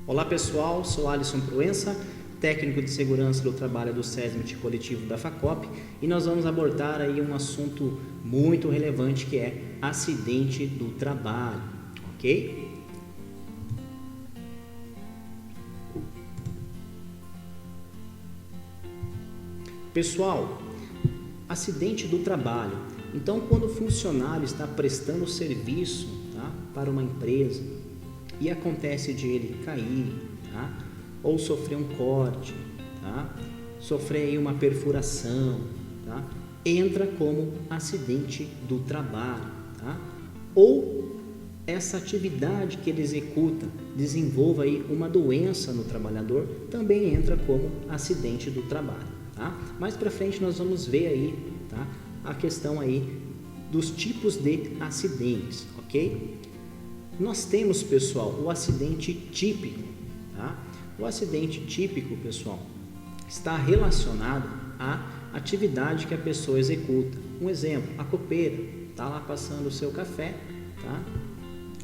Olá pessoal, sou Alisson Proença, técnico de segurança do trabalho do SESMIT coletivo da FACOP, e nós vamos abordar aí um assunto muito relevante que é acidente do trabalho, ok? Pessoal, acidente do trabalho. Então, quando o funcionário está prestando serviço, tá, para uma empresa e acontece de ele cair, tá, ou sofrer um corte, tá, sofrer aí uma perfuração, tá, entra como acidente do trabalho, tá, ou essa atividade que ele executa desenvolva aí uma doença no trabalhador, também entra como acidente do trabalho, tá? Mais para frente nós vamos ver aí, tá, a questão aí dos tipos de acidentes, ok? Nós temos, pessoal, o acidente típico, tá? O acidente típico, pessoal, está relacionado à atividade que a pessoa executa. Um exemplo, a copeira está lá passando o seu café, tá?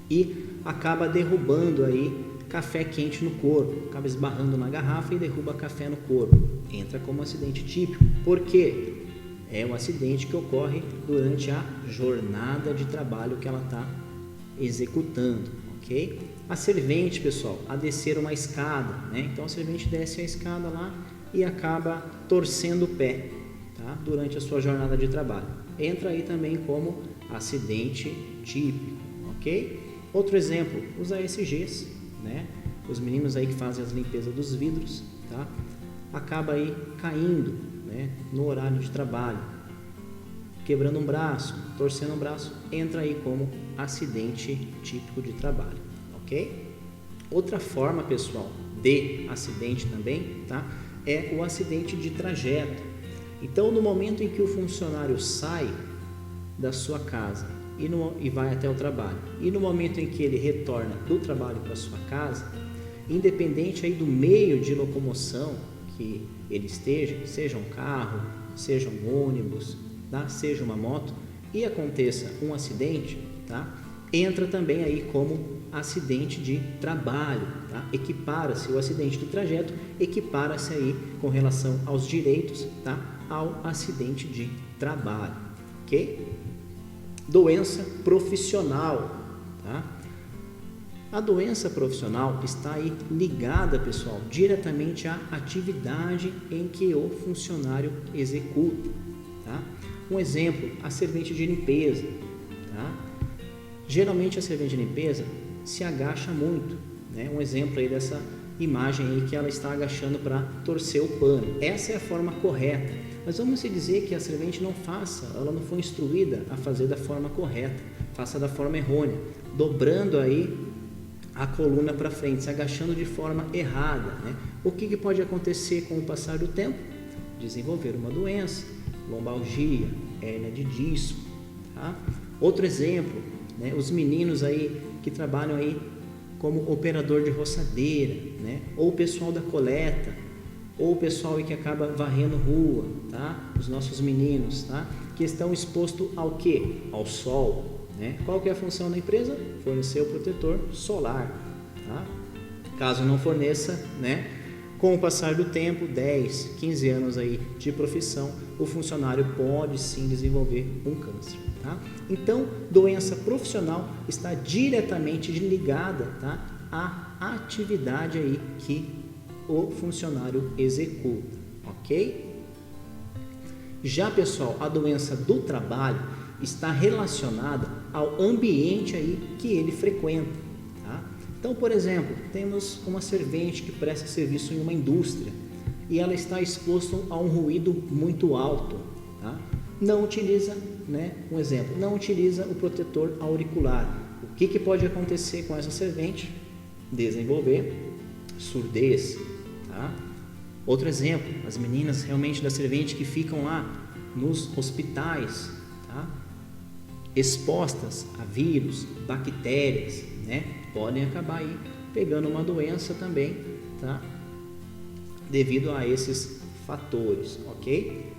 E acaba derrubando aí café quente no corpo, acaba esbarrando na garrafa e derruba café no corpo. Entra como acidente típico. Por quê? É um acidente que ocorre durante a jornada de trabalho que ela está executando, ok? A servente, pessoal, a descer uma escada, né? Então a servente desce a escada lá e acaba torcendo o pé, tá? Durante a sua jornada de trabalho. Entra aí também como acidente típico, ok? Outro exemplo, os ASGs, né? Os meninos aí que fazem as limpezas dos vidros, tá? Acaba aí caindo, né, no horário de trabalho, quebrando um braço, torcendo um braço, entra aí como acidente típico de trabalho, ok? Outra forma, pessoal, de acidente também, tá? É o acidente de trajeto. Então, no momento em que o funcionário sai da sua casa e vai até o trabalho, e no momento em que ele retorna do trabalho para sua casa, independente aí do meio de locomoção que ele esteja, seja um carro, seja um ônibus, tá? Seja uma moto, e aconteça um acidente, tá? Entra também aí como acidente de trabalho, tá? Equipara-se o acidente de trajeto, equipara-se aí com relação aos direitos, tá? Ao acidente de trabalho, ok? Doença profissional, tá? A doença profissional está aí ligada, pessoal, diretamente à atividade em que o funcionário executa, tá? Um exemplo, a servente de limpeza, tá? Geralmente a servente de limpeza se agacha muito, né? Um exemplo aí dessa imagem aí que ela está agachando para torcer o pano. Essa é a forma correta. Mas vamos dizer que a servente não faça, ela não foi instruída a fazer da forma correta, faça da forma errônea, dobrando aí a coluna para frente, se agachando de forma errada, né? O que pode acontecer com o passar do tempo? Desenvolver uma doença, lombalgia, hérnia de disco, tá? Outro exemplo, né? Os meninos aí que trabalham aí como operador de roçadeira, né? Ou o pessoal da coleta, ou o pessoal aí que acaba varrendo rua, tá? Os nossos meninos, tá? Que estão expostos ao quê? Ao sol, né? Qual que é a função da empresa? Fornecer o protetor solar, tá? Caso não forneça, né? Com o passar do tempo, 10, 15 anos aí de profissão, o funcionário pode sim desenvolver um câncer, tá? Então, doença profissional está diretamente ligada, tá, à atividade aí que o funcionário executa, ok? Já, pessoal, a doença do trabalho está relacionada ao ambiente aí que ele frequenta, tá? Então, por exemplo, temos uma servente que presta serviço em uma indústria e ela está exposta a um ruído muito alto, tá? Não utiliza, né, um exemplo, não utiliza o protetor auricular. O que pode acontecer com essa servente? Desenvolver surdez, tá? Outro exemplo, as meninas realmente da servente que ficam lá nos hospitais, tá? Expostas a vírus, bactérias, né? Podem acabar aí pegando uma doença também, tá? Devido a esses fatores, ok?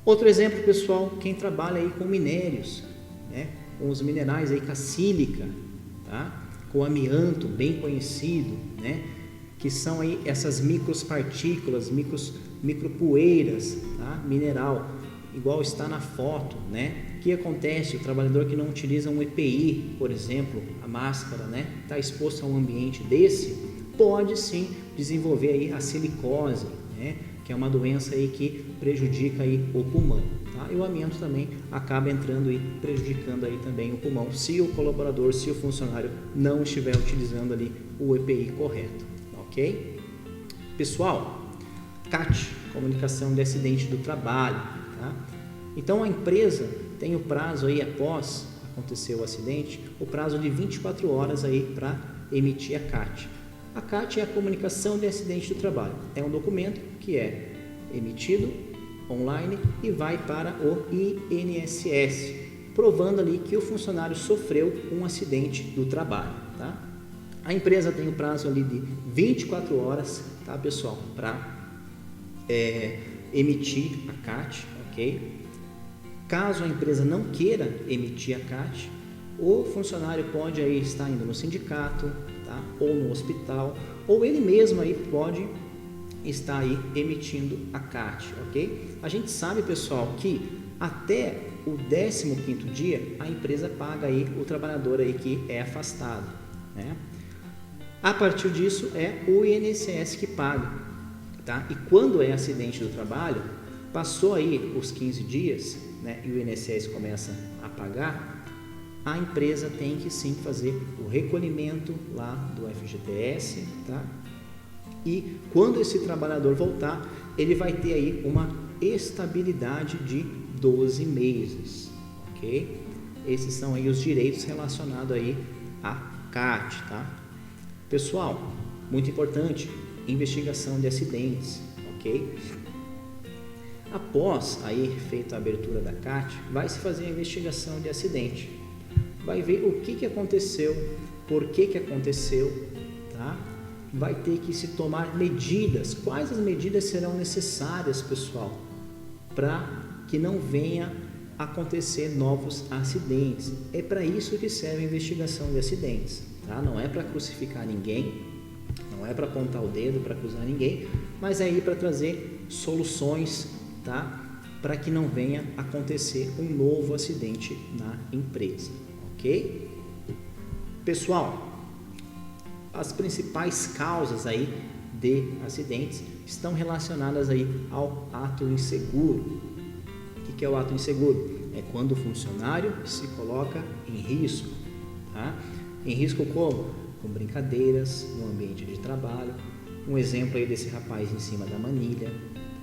Outro exemplo, pessoal, quem trabalha aí com minérios, né? Com os minerais aí, com a sílica, tá? Com o amianto, bem conhecido, né? que são aí essas micropartículas, micropoeiras, tá? Mineral, igual está na foto, né? O que acontece? O trabalhador que não utiliza um EPI, por exemplo, a máscara, né? Está exposto a um ambiente desse, pode sim desenvolver aí a silicose, né? Que é uma doença aí que prejudica aí o pulmão, tá? E o amianto também acaba entrando e prejudicando aí também o pulmão, se o colaborador, se o funcionário não estiver utilizando ali o EPI correto, ok? Pessoal, CAT, comunicação de acidente do trabalho, tá? Então a empresa tem o prazo aí após acontecer o acidente, o prazo de 24 horas aí para emitir a CAT. A CAT é a comunicação de acidente do trabalho. É um documento que é emitido online e vai para o INSS, provando ali que o funcionário sofreu um acidente do trabalho, tá? A empresa tem o prazo ali de 24 horas, tá, pessoal, para emitir a CAT, ok? Caso a empresa não queira emitir a CAT, o funcionário pode aí estar indo no sindicato, tá? Ou no hospital, ou ele mesmo aí pode estar aí emitindo a CAT, ok? A gente sabe, pessoal, que até o 15º dia a empresa paga aí o trabalhador aí que é afastado, né? A partir disso é o INSS que paga, tá? E quando é acidente do trabalho, passou aí os 15 dias, né, e o INSS começa a pagar, a empresa tem que sim fazer o recolhimento lá do FGTS, tá? E quando esse trabalhador voltar, ele vai ter aí uma estabilidade de 12 meses, ok? Esses são aí os direitos relacionados aí à CAT, tá? Pessoal, muito importante, investigação de acidentes, ok? Após aí feita a abertura da CAT, vai se fazer a investigação de acidente. Vai ver o que aconteceu, por que aconteceu, tá? Vai ter que se tomar medidas. Quais as medidas serão necessárias, pessoal, para que não venha acontecer novos acidentes? É para isso que serve a investigação de acidentes, tá? Não é para crucificar ninguém, não é para apontar o dedo, para acusar ninguém, mas é aí para trazer soluções, tá? Para que não venha acontecer um novo acidente na empresa, ok? Pessoal, as principais causas aí de acidentes estão relacionadas aí ao ato inseguro. O que é o ato inseguro? É quando o funcionário se coloca em risco, tá? Em risco como? Com brincadeiras no ambiente de trabalho. Um exemplo aí desse rapaz em cima da manilha,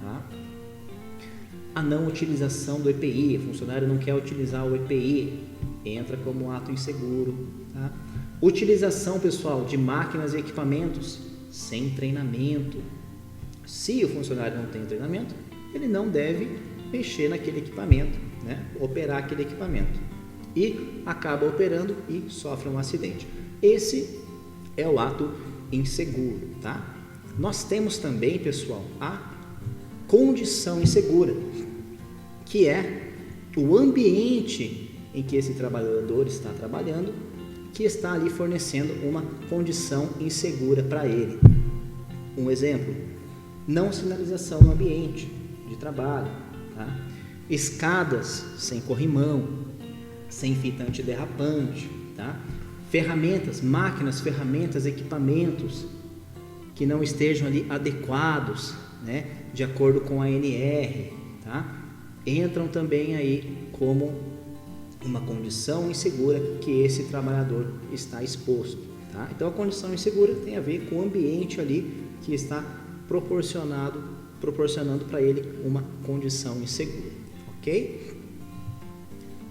tá? A não utilização do EPI, o funcionário não quer utilizar o EPI, entra como ato inseguro, tá? Utilização, pessoal, de máquinas e equipamentos sem treinamento. Se o funcionário não tem treinamento, ele não deve mexer naquele equipamento, né? Operar aquele equipamento. E acaba operando e sofre um acidente. Esse é o ato inseguro, tá? Nós temos também, pessoal, a condição insegura, que é o ambiente em que esse trabalhador está trabalhando, que está ali fornecendo uma condição insegura para ele. Um exemplo, não sinalização no ambiente de trabalho, tá? Escadas sem corrimão, sem fita antiderrapante, tá? Ferramentas, máquinas, ferramentas, equipamentos que não estejam ali adequados, né, de acordo com a ANR, tá? Entram também aí como uma condição insegura que esse trabalhador está exposto, tá? Então a condição insegura tem a ver com o ambiente ali que está proporcionando para ele uma condição insegura, ok?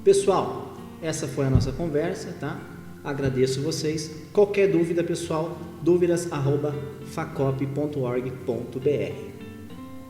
Pessoal, essa foi a nossa conversa, tá? Agradeço vocês. Qualquer dúvida, pessoal, dúvidas@facop.org.br.